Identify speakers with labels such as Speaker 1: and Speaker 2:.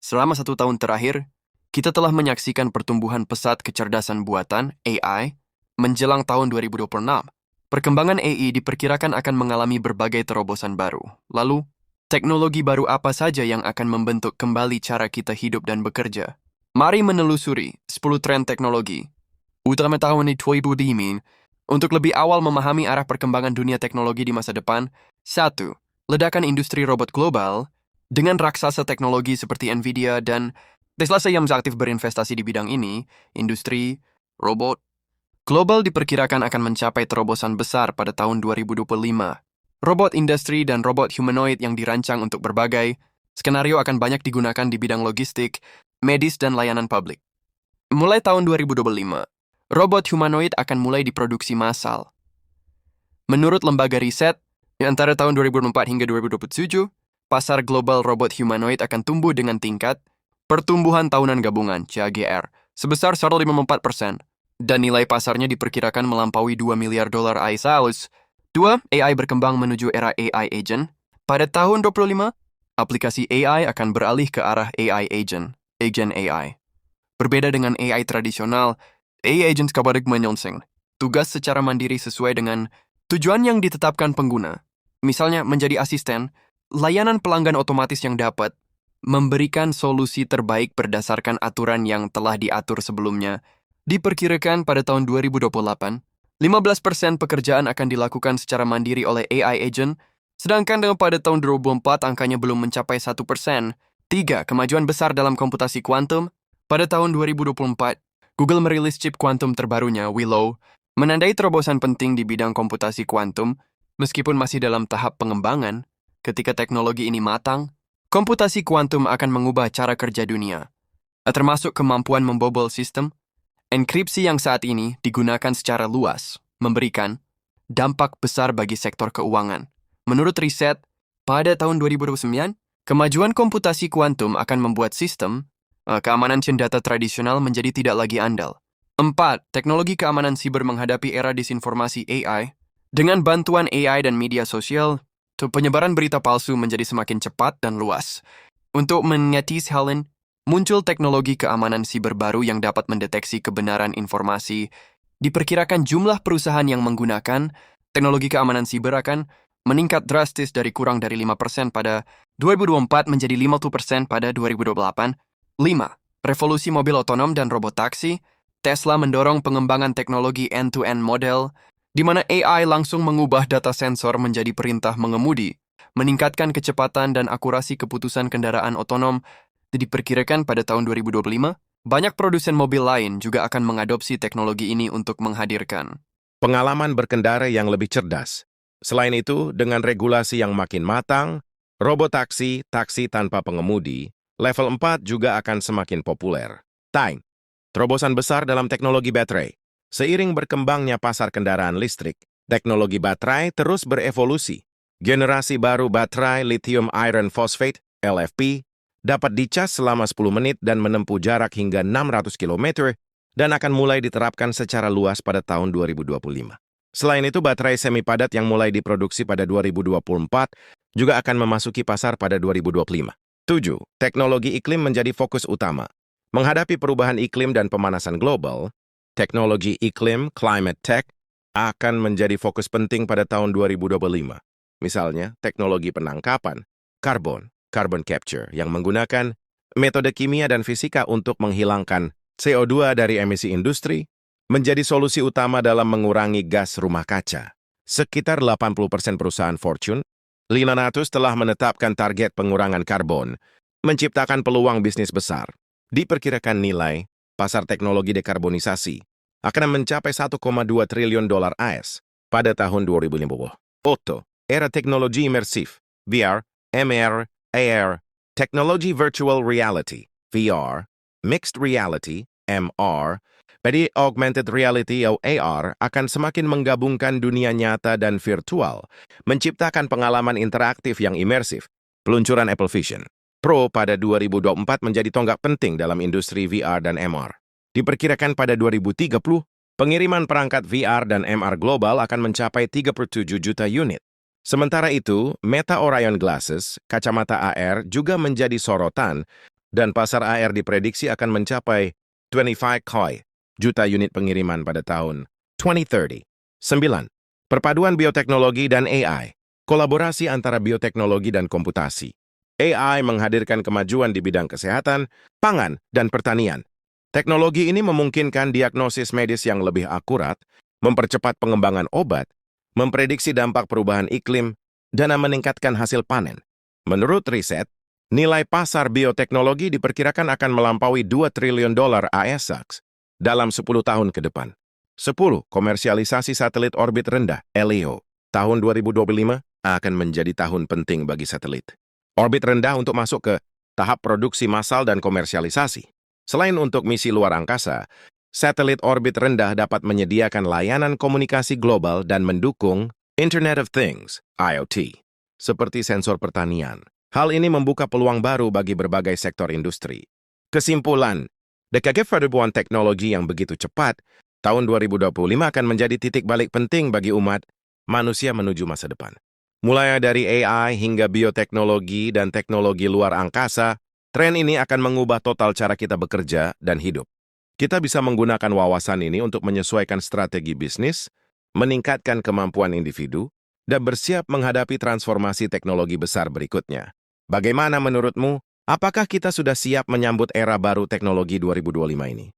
Speaker 1: Selama 1 tahun terakhir, kita telah menyaksikan pertumbuhan pesat kecerdasan buatan (AI) menjelang tahun 2026. Perkembangan AI diperkirakan akan mengalami berbagai terobosan baru. Lalu, teknologi baru apa saja yang akan membentuk kembali cara kita hidup dan bekerja? Mari menelusuri 10 tren teknologi utama tahun 2020 untuk lebih awal memahami arah perkembangan dunia teknologi di masa depan. 1. Ledakan industri robot global. Dengan raksasa teknologi seperti Nvidia dan Tesla yang aktif berinvestasi di bidang ini, industri robot global diperkirakan akan mencapai terobosan besar pada tahun 2025. Robot industri dan robot humanoid yang dirancang untuk berbagai skenario akan banyak digunakan di bidang logistik, medis, dan layanan publik. Mulai tahun 2025, robot humanoid akan mulai diproduksi massal. Menurut lembaga riset, di antara tahun 2004 hingga 2027, pasar global robot humanoid akan tumbuh dengan tingkat pertumbuhan tahunan gabungan (CAGR) sebesar 154%, dan nilai pasarnya diperkirakan melampaui $2 miliar AS. 2. AI berkembang menuju era AI agent. Pada tahun 2025, aplikasi AI akan beralih ke arah AI agent AI. Berbeda dengan AI tradisional, AI agents dapat menyelesaikan tugas secara mandiri sesuai dengan tujuan yang ditetapkan pengguna. Misalnya menjadi asisten, layanan pelanggan otomatis yang dapat memberikan solusi terbaik berdasarkan aturan yang telah diatur sebelumnya. Diperkirakan pada tahun 2028, 15% pekerjaan akan dilakukan secara mandiri oleh AI agent, sedangkan pada tahun 2024 angkanya belum mencapai 1%. 3. Kemajuan besar dalam komputasi kuantum. Pada tahun 2024, Google merilis chip kuantum terbarunya, Willow, menandai terobosan penting di bidang komputasi kuantum. Meskipun masih dalam tahap pengembangan, ketika teknologi ini matang, komputasi kuantum akan mengubah cara kerja dunia, termasuk kemampuan membobol sistem. Enkripsi yang saat ini digunakan secara luas, memberikan dampak besar bagi sektor keuangan. Menurut riset, pada tahun 2029, kemajuan komputasi kuantum akan membuat sistem keamanan data tradisional menjadi tidak lagi andal. 4. Teknologi keamanan siber menghadapi era disinformasi AI. Dengan bantuan AI dan media sosial, penyebaran berita palsu menjadi semakin cepat dan luas. Untuk mengatasi hal ini, muncul teknologi keamanan siber baru yang dapat mendeteksi kebenaran informasi. Diperkirakan jumlah perusahaan yang menggunakan teknologi keamanan siber akan meningkat drastis dari kurang dari 5% pada 2024 menjadi 50% pada 2028. 5. Revolusi mobil otonom dan robot taksi. Tesla mendorong pengembangan teknologi end-to-end model, di mana AI langsung mengubah data sensor menjadi perintah mengemudi, meningkatkan kecepatan dan akurasi keputusan kendaraan otonom. Diperkirakan pada tahun 2025, banyak produsen mobil lain juga akan mengadopsi teknologi ini untuk menghadirkan
Speaker 2: pengalaman berkendara yang lebih cerdas. Selain itu, dengan regulasi yang makin matang, robot taksi tanpa pengemudi, level 4 juga akan semakin populer. Time. Terobosan besar dalam teknologi baterai. Seiring berkembangnya pasar kendaraan listrik, teknologi baterai terus berevolusi. Generasi baru baterai lithium iron phosphate, LFP, dapat dicas selama 10 menit dan menempuh jarak hingga 600 km dan akan mulai diterapkan secara luas pada tahun 2025. Selain itu, baterai semi padat yang mulai diproduksi pada 2024 juga akan memasuki pasar pada 2025. 7. Teknologi iklim menjadi fokus utama. Menghadapi perubahan iklim dan pemanasan global, teknologi iklim, climate tech, akan menjadi fokus penting pada tahun 2025. Misalnya, teknologi penangkapan, carbon capture, yang menggunakan metode kimia dan fisika untuk menghilangkan CO2 dari emisi industri, menjadi solusi utama dalam mengurangi gas rumah kaca. Sekitar 80% perusahaan Fortune 500 telah menetapkan target pengurangan karbon, menciptakan peluang bisnis besar. Diperkirakan nilai pasar teknologi dekarbonisasi akan mencapai $1,2 triliun AS pada tahun 2050. Auto, era teknologi imersif, VR, MR, AR, teknologi virtual reality, VR, mixed reality, MR, pada augmented reality atau AR akan semakin menggabungkan dunia nyata dan virtual, menciptakan pengalaman interaktif yang imersif. Peluncuran Apple Vision Pro pada 2024 menjadi tonggak penting dalam industri VR dan MR. Diperkirakan pada 2030, pengiriman perangkat VR dan MR global akan mencapai 37 juta unit. Sementara itu, Meta Orion Glasses, kacamata AR, juga menjadi sorotan dan pasar AR diprediksi akan mencapai 25 juta unit pengiriman pada tahun 2030. 9. Perpaduan bioteknologi dan AI. Kolaborasi antara bioteknologi dan komputasi. AI menghadirkan kemajuan di bidang kesehatan, pangan, dan pertanian. Teknologi ini memungkinkan diagnosis medis yang lebih akurat, mempercepat pengembangan obat, memprediksi dampak perubahan iklim, dan meningkatkan hasil panen. Menurut riset, nilai pasar bioteknologi diperkirakan akan melampaui $2 triliun AS dalam 10 tahun ke depan. 10. Komersialisasi satelit orbit rendah (LEO). Tahun 2025 akan menjadi tahun penting bagi satelit orbit rendah untuk masuk ke tahap produksi massal dan komersialisasi. Selain untuk misi luar angkasa, satelit orbit rendah dapat menyediakan layanan komunikasi global dan mendukung Internet of Things (IoT), seperti sensor pertanian. Hal ini membuka peluang baru bagi berbagai sektor industri. Kesimpulan, dengan pertumbuhan teknologi yang begitu cepat, tahun 2025 akan menjadi titik balik penting bagi umat manusia menuju masa depan. Mulai dari AI hingga bioteknologi dan teknologi luar angkasa, tren ini akan mengubah total cara kita bekerja dan hidup. Kita bisa menggunakan wawasan ini untuk menyesuaikan strategi bisnis, meningkatkan kemampuan individu, dan bersiap menghadapi transformasi teknologi besar berikutnya. Bagaimana menurutmu? Apakah kita sudah siap menyambut era baru teknologi 2025 ini?